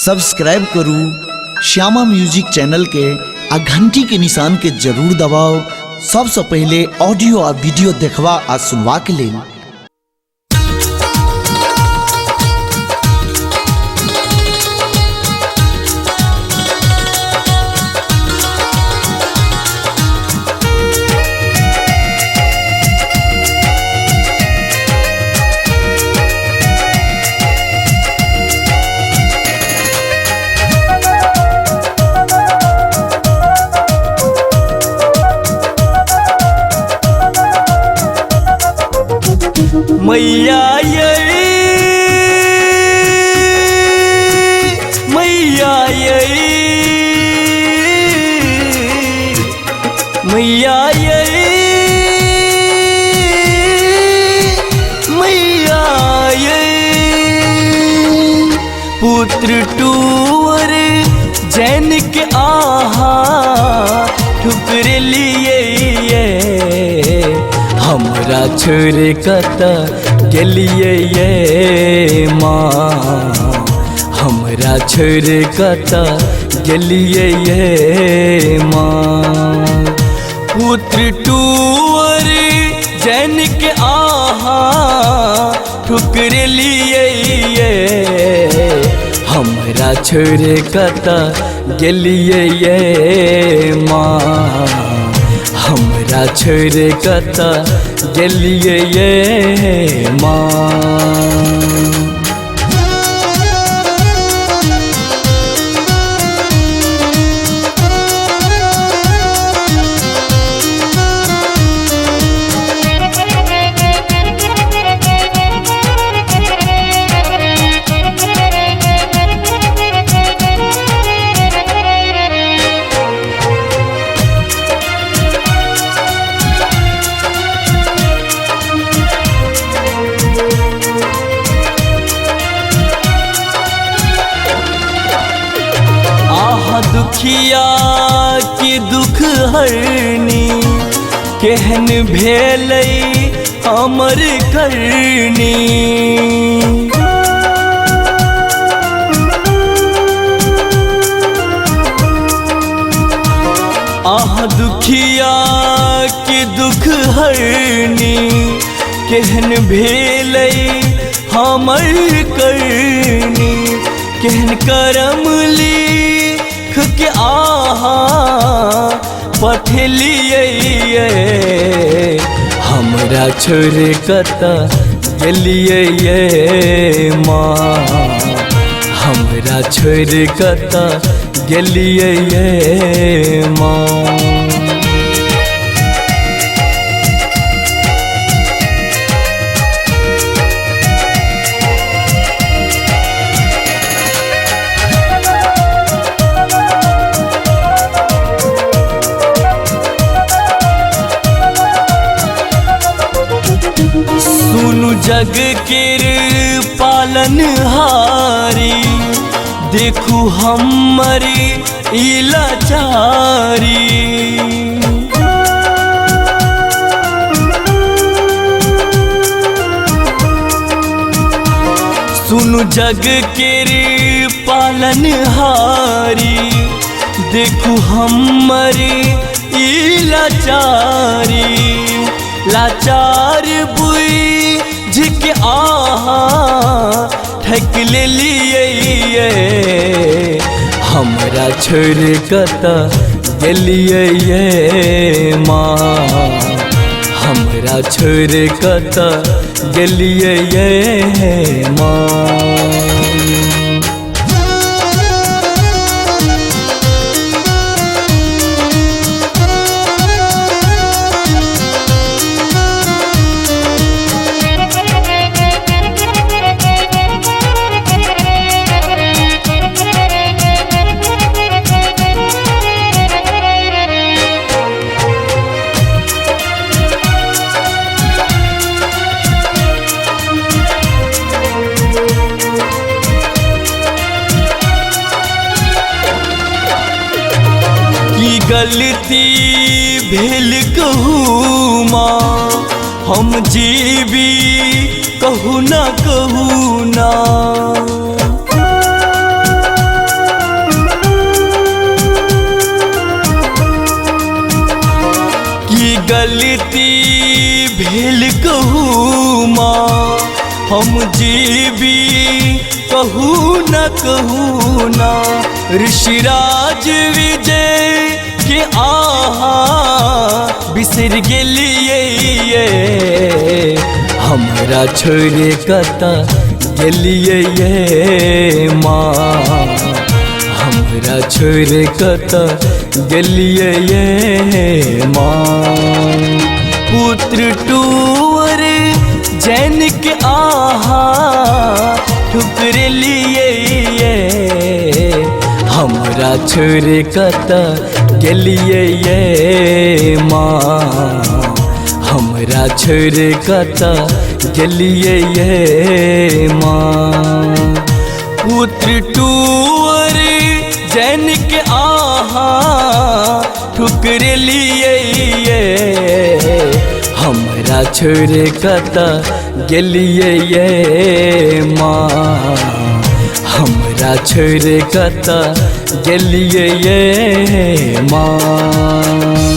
Subscribe करू Shyama music channel के आ घंटी के निशान के जरूर दबाओ सबसे पहले ऑडियो आ वीडियो देखवा आ सुनवा के लिए। मैया ये मैया ये मैया ये मैया ये पुत्र टूवर जैन के आहा ठुकर लिए हमरा छोड़ कता गेलिए ये माँ, हमरा छोड़ कता गेलिए ये माँ। पुत्र टूवर जैन के आहा ठुकर लिए ये हमरा छोड़ कता गेलिए ये माँ, हमरा छोड़ कता गेलिए ये माँ। दुखिया की दुख हरनी केहन भेलै हमर करनी। आह दुखिया की दुख हरनी केहन भेलै हमर करनी। केहन करम ली के आहा पठलिए हमरा छोड़ कता गेलिए ये माँ, हमरा छोड़ कता गेलिए ये माँ। सुनु जग केर पालन हारी देखू हमारी इलाचारी। सुनु जग केर पालन हारी देखू हमारी इलाचारी। लाचार बुई झिक आहा ठक ले लिए हमरा छोड़ कता गेलिए ये माँ, हमरा छोड़ कता गेलिए ये माँ। गलती भेल कहूँ माँ हम जीवी कहू ना गलती भेल कहू माँ हम जीवी कहू न ऋषिराज विजय के आहा बिसर गेलिए हमरा छोड़े कता गेलिए माँ हमरा छोड़े कता गेलिए माँ पुत्र टूअर जैन के आहा ठुकर लिए हमरा छोड़े कता गेलिए माँ हमरा छोड़े कता गेलिए माँ पुत्र टूअर जैन के आहा ठुकर लिए हमरा छोड़े कता गेलिए माँ हमरा छोड़े कता गेलिए माँ।